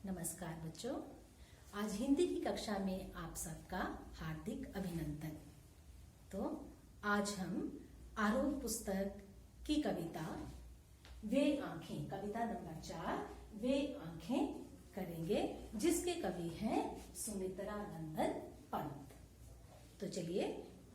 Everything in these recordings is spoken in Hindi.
नमस्कार बच्चों, आज हिंदी की कक्षा में आप सबका हार्दिक अभिनंदन। तो आज हम आरोह पुस्तक की कविता वे आंखें, कविता नंबर 4 वे आंखें करेंगे, जिसके कवि हैं सुमित्रा नंदन पंत। तो चलिए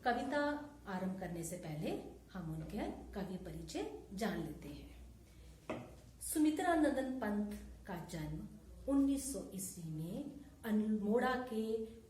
कविता आरंभ करने से पहले हम उनके कवि परिचय जान लेते हैं। सुमित्रा नंदन पंत का जन्म 1900 ईस्वी में अल्मोड़ा के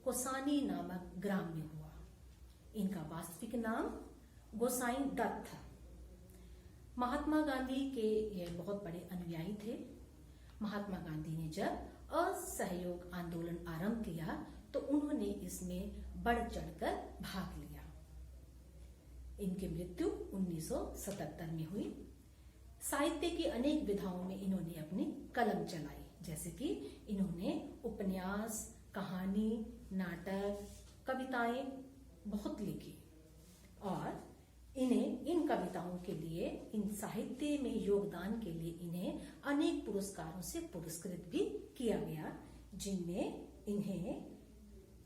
कोसानी नामक ग्राम में हुआ। इनका वास्तविक नाम गोसाई दत्त था। महात्मा गांधी के यह बहुत बड़े अनुयायी थे। महात्मा गांधी ने जब असहयोग आंदोलन आरंभ किया तो उन्होंने इसमें बढ़ चढ़कर भाग लिया। इनकी मृत्यु 1977 में हुई। साहित्य की अनेक विधाओं में इन्होंने अपनी कलम चलाई, जैसे कि इन्होंने उपन्यास, कहानी, नाटक, कविताएं बहुत लिखी और इन कविताओं के लिए, इन साहित्य में योगदान के लिए इन्हें अनेक पुरस्कारों से पुरस्कृत भी किया गया, जिनमें इन्हें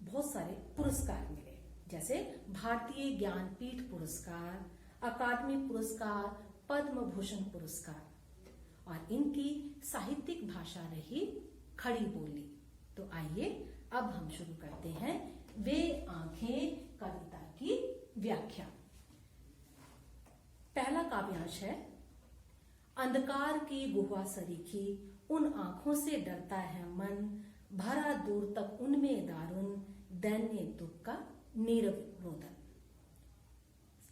बहुत सारे पुरस्कार मिले, जैसे भारतीय ज्ञानपीठ पुरस्कार, अकादमी पुरस्कार, पद्म भूषण पुरस्कार। और इनकी साहित्यिक भाषा रही खड़ी बोली। तो आइए अब हम शुरू करते हैं वे आंखें कविता की व्याख्या। पहला काव्यांश है। अंधकार की गुहा सरीखी, उन आंखों से डरता है मन, भरा दूर तक उनमें दारुण, दैन्य दुख का नीरव रोदन।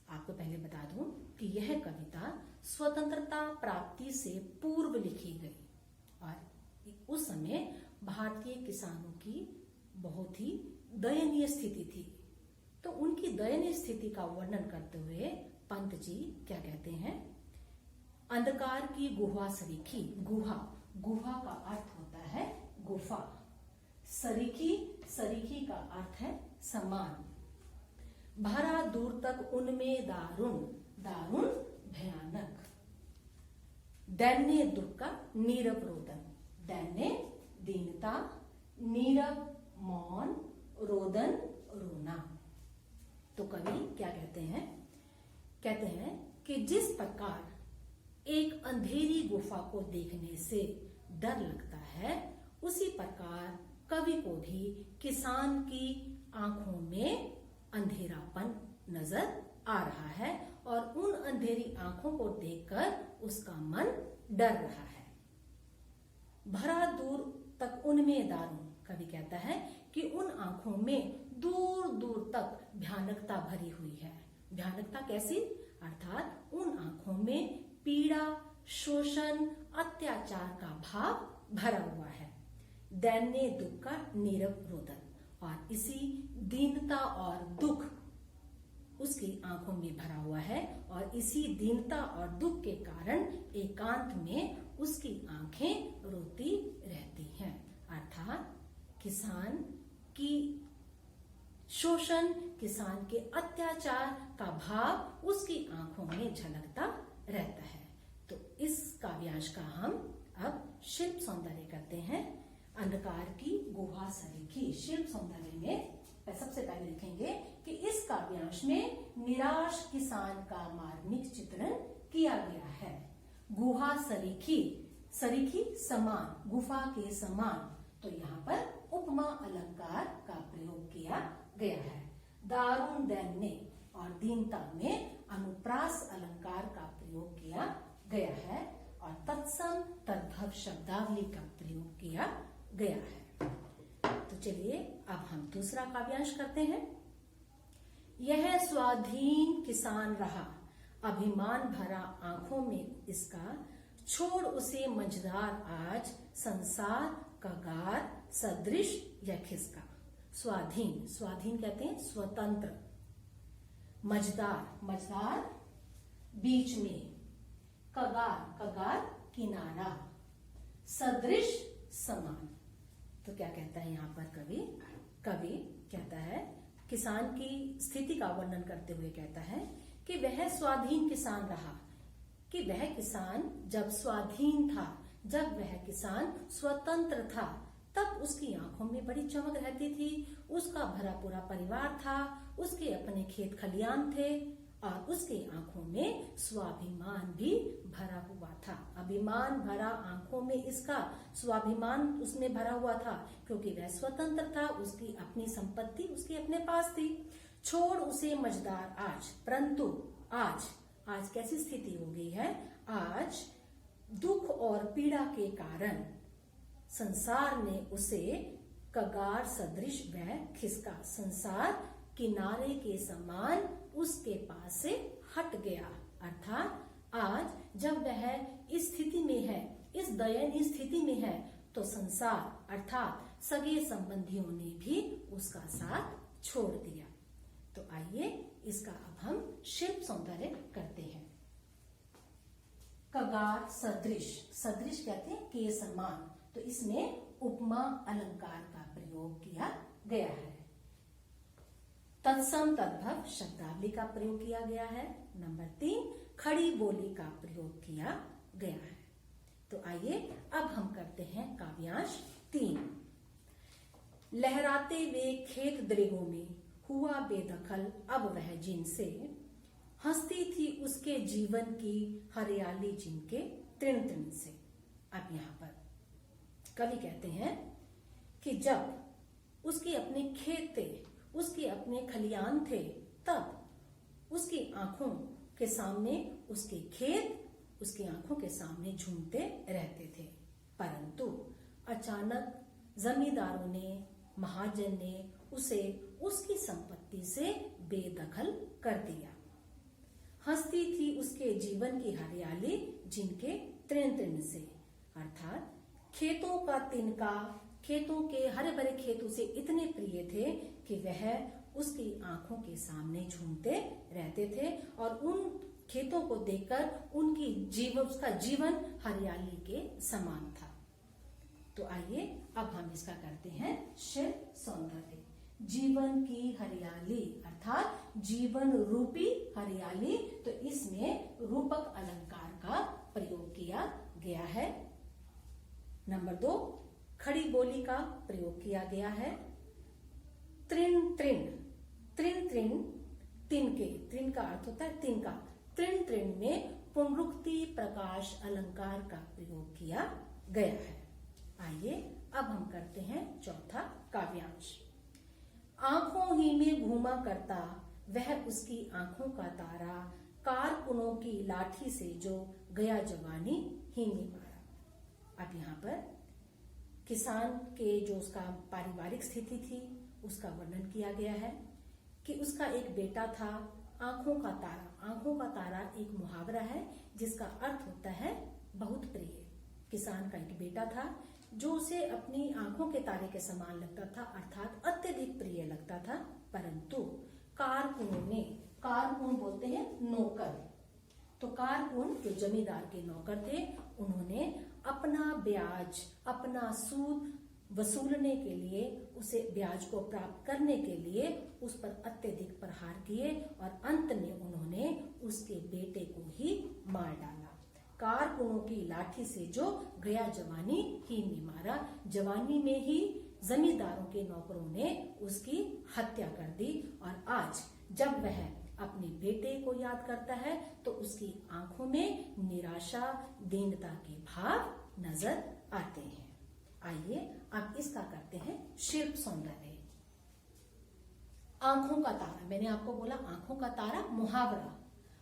आपको पहले बता दूं कि यह कविता स्वतंत्रता प्राप्ति से पूर्व लिखी गई और उस समय भारतीय किसानों की बहुत ही दयनीय स्थिति थी। तो उनकी दयनीय स्थिति का वर्णन करते हुए पंत जी क्या कहते हैं? अंधकार की गुहा सरीखी, गुहा का अर्थ होता है गुफा, सरीखी का अर्थ है समान, भरा दूर तक उनमें दारुण भयानक, दैन्य दुख का नीरव रोदन, दैन्य दीनता, नीरव मौन, रोदन रोना। तो कवि क्या कहते हैं? कहते हैं कि जिस प्रकार एक अंधेरी गुफा को देखने से डर लगता है, उसी प्रकार कवि को भी किसान की आंखों में अंधेरापन नजर आ रहा है और उन अंधेरी आंखों को देखकर उसका मन डर रहा है। भरा दूर तक उनमें दारुण, कवि कहता है कि उन आंखों में दूर दूर तक भयानकता भरी हुई है। भयानकता कैसी? अर्थात उन आंखों में पीड़ा, शोषण, अत्याचार का भाव भरा हुआ है। दैन्य दुख का नीरव रोदन, और इसी दीनता और दुख उसकी आंखों में भरा हुआ है और इसी दीनता और दुख के कारण एकांत में उसकी आंखें रोती रहती हैं। अर्थात किसान की शोषण, किसान के अत्याचार का भाव उसकी आंखों में झलकता रहता है। तो इस काव्यांश का हम अब शिल्प सौंदर्य करते हैं। अंधकार की गुहा सरीखी, शिल्प सौंदर्य में सबसे पहले लिखेंगे कि इस काव्यांश में निराश किसान का मार्मिक चित्रण किया गया है। गुहा सरीखी समान, गुफा के समान, तो यहाँ पर उपमा अलंकार का प्रयोग किया गया है। दारुण, दैन्य और दीनता में अनुप्रास अलंकार का प्रयोग किया गया है और तत्सम तद्भव शब्दावली का प्रयोग किया गया है। तो चलिए अब हम दूसरा काव्यांश करते हैं। यह स्वाधीन किसान रहा, अभिमान भरा आंखों में इसका, छोड़ उसे मंझधार आज, संसार कगार सदृश यह खिसका। स्वाधीन कहते हैं स्वतंत्र, मझधार बीच में, कगार किनारा, सदृश समान। तो क्या कहता है यहाँ पर कवि कहता है, किसान की स्थिति का वर्णन करते हुए कहता है कि वह स्वाधीन किसान रहा, कि वह किसान जब स्वाधीन था, जब वह किसान स्वतंत्र था, तब उसकी आंखों में बड़ी चमक रहती थी। उसका भरा पूरा परिवार था, उसके अपने खेत खलियान थे और उसके आंखों में स्वाभिमान भी भरा हुआ था। अभिमान भरा आंखों में इसका, स्वाभिमान उसमें भरा हुआ था क्योंकि वह स्वतंत्र था, उसकी अपनी संपत्ति उसके अपने पास थी। छोड़ उसे मझदार आज, परंतु आज कैसी स्थिति हो गई है? आज दुख और पीड़ा के कारण संसार ने उसे कगार सदृश वह खिसका। संसार किनारे के समान उसके पास से हट गया। अर्थात आज जब वह इस स्थिति में है, इस दयनीय स्थिति में है, तो संसार अर्थात सगे संबंधियों ने भी उसका साथ छोड़ दिया। तो आइए इसका अब हम शिल्प सौंदर्य करते हैं। कगार सदृश, सदृश कहते हैं के समान, तो इसमें उपमा अलंकार का प्रयोग किया गया है। तत्सम तद्भव शब्दावली का प्रयोग किया गया है। नंबर 3 खड़ी बोली का प्रयोग किया गया है। तो आइए अब हम करते हैं काव्यांश 3। लहराते वे खेत दृगों में हुआ बेदखल अब वह जिनसे, हंसती थी उसके जीवन की हरियाली जिनके तृण तृण से। अब यहाँ पर कवि कहते हैं कि जब उसके अपने खेत थे, उसके अपने खलियान थे, तब उसकी आंखों के सामने उसके खेत उसकी आंखों के सामने झूमते रहते थे। परंतु अचानक जमींदारों ने, महाजन ने उसे उसकी संपत्ति से बेदखल कर दिया। हंसती थी उसके जीवन की हरियाली जिनके तृण तृण से, अर्थात खेतों का तिनका, खेतों के हरे भरे खेत उसे इतने प्रिय थे कि वह उसकी आंखों के सामने झूमते रहते थे और उन खेतों को देखकर उसका जीवन हरियाली के समान था। तो आइए अब हम इसका करते हैं शिल्प सौंदर्य। जीवन की हरियाली अर्थात जीवन रूपी हरियाली, तो इसमें रूपक अलंकार का प्रयोग किया गया है। नंबर 2 खड़ी बोली का प्रयोग किया गया है। तृण तृण, तृण तृण तिनके, तृण का अर्थ होता है तिनका, तृण तृण में पुनरुक्ति प्रकाश अलंकार का प्रयोग किया गया है। आइए अब हम करते हैं चौथा काव्यांश। आंखों ही में घूमा करता वह उसकी आंखों का तारा, कारकुनों की लाठी से जो गया जवानी ही में मारा। अब यहाँ पर किसान के जो उसका पारिवारिक स्थिति थी उसका वर्णन किया गया है कि उसका एक बेटा था। आंखों का तारा, आंखों का तारा एक मुहावरा है जिसका अर्थ होता है बहुत प्रिय। किसान का एक बेटा था जो उसे अपनी आंखों के तारे के समान लगता था, अर्थात अत्यधिक प्रिय लगता था। परंतु कारकुनों ने, कारकुन बोलते हैं नौकर, तो कारकुन जो जमींदार के नौकर थे, उन्होंने अपना ब्याज, अपना सूद वसूलने के लिए, उसे ब्याज को प्राप्त करने के लिए उस पर अत्यधिक प्रहार किए और अंत में उन्होंने उसके बेटे को ही मार डाला। कारकुनों की लाठी से जो गया जवानी ही में मारा, जवानी में ही जमींदारों के नौकरों ने उसकी हत्या कर दी। और आज जब वह अपने बेटे को याद करता है तो उसकी आंखों में निराशा, दीनता के भाव नजर आते हैं। आइए अब इसका करते हैं शिल्प सौंदर्य। आंखों का तारा, मैंने आपको बोला आंखों का तारा मुहावरा,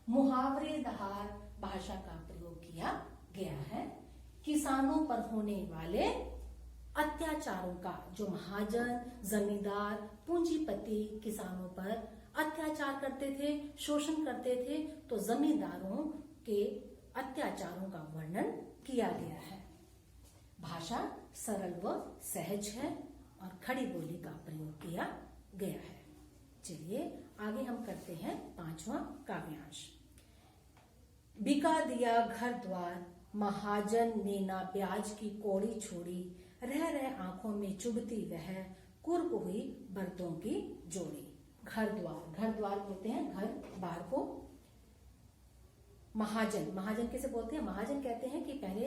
मुहावरेदार भाषा का प्रयोग किया गया है। किसानों पर होने वाले अत्याचारों का, जो महाजन, जमींदार, पूंजीपति किसानों पर अत्याचार करते थे, शोषण करते थे, तो जमींदारों के अत्याचारों का वर्णन किया गया है। भाषा सरल व सहज है और खड़ी बोली का प्रयोग किया गया है। चलिए आगे हम करते हैं पांचवा काव्यांश। बिका दिया घर द्वार महाजन ने ना ब्याज की कौड़ी छोड़ी, रह रह आंखों में चुभती वह कुर्क हुई बर्तों की जोड़ी। घर द्वार, घर द्वार बोलते हैं घर बार को। महाजन, महाजन कैसे बोलते हैं? महाजन कहते हैं कि पहले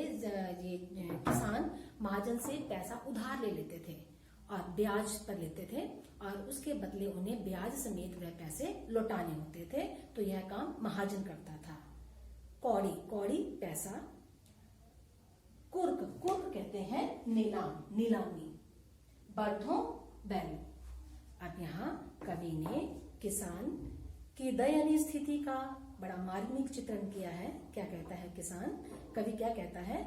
ये किसान महाजन से पैसा उधार ले लेते थे और ब्याज पर लेते थे और उसके बदले उन्हें ब्याज समेत वह पैसे लौटाने होते थे। तो यह काम महाजन करता था। कौड़ी, कौड़ी पैसा। कुर्क, कुर्क कहते हैं नीलाम, नीलामी। बर्धों, बैल। अब यहाँ कवि ने किसान की दयनीय स्थिति का बड़ा मार्मिक चित्रण किया है। क्या कहता है किसान? कवि क्या कहता है?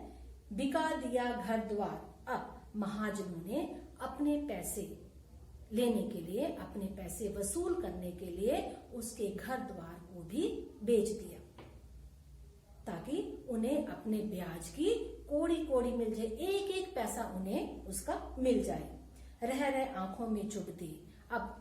बिका दिया घर द्वार। अब महाजनों ने अपने पैसे लेने के लिए, अपने पैसे वसूल करने के लिए उसके घर द्वार को भी बेच दिया ताकि उन्हें अपने ब्याज की कोड़ी कोड़ी मिल जाए, एक एक पैसा उन्हें उसका मिल जाए। रह रहे आंखों में चुभती। अब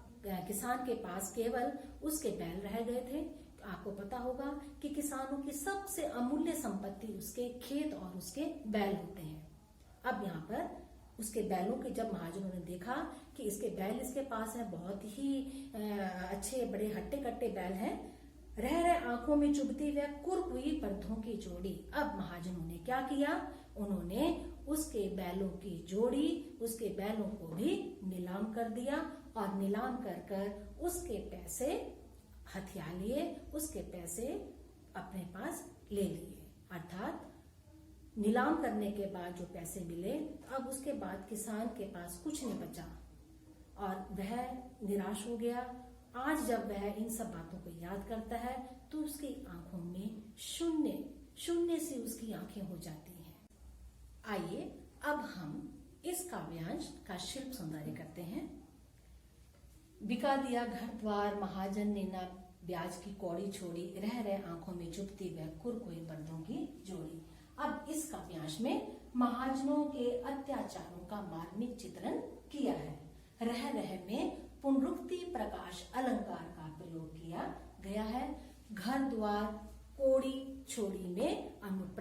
किसान के पास केवल उसके बैल रह गए थे। आपको पता होगा कि किसानों की सबसे अमूल्य संपत्ति उसके खेत और उसके बैल होते हैं। अब यहाँ पर उसके बैलों के जब महाजनों ने देखा कि इसके बैल इसके पास है, बहुत ही अच्छे बड़े हट्टे कट्टे बैल हैं, रह रहे आंखों में चुभती वह कुर्क हुई बर्धों की जोड़ी। अब महाजनों ने क्या किया? उन्होंने उसके बैलों की जोड़ी, उसके बैलों को भी नीलाम कर दिया और नीलाम कर कर उसके पैसे हथिया लिए, उसके पैसे अपने पास ले लिए। अर्थात नीलाम करने के बाद जो पैसे मिले, अब उसके बाद किसान के पास कुछ नहीं बचा और वह निराश हो गया। आज जब वह इन सब बातों को याद करता है तो उसकी आंखों में शून्य शून्य सी उसकी आंखें हो जाती हैं। आइए अब हम इस काव्यांश का शिल्प सौंदर्य करते हैं। बिका दिया घर द्वार, महाजन ने ना ब्याज की कौड़ी छोड़ी, रह रहे आंखों में चुभती वह कुर्क हुई बर्धों की जोड़ी। अब इस काव्यांश में महाजनों के अत्याचारों का मार्मिक चित्रण किया है। रह रहे में पुनरुक्ति प्रकाश अलंकार का प्रयोग किया गया है। घर द्वार, कोड़ी छोड़ी में अनुप्रास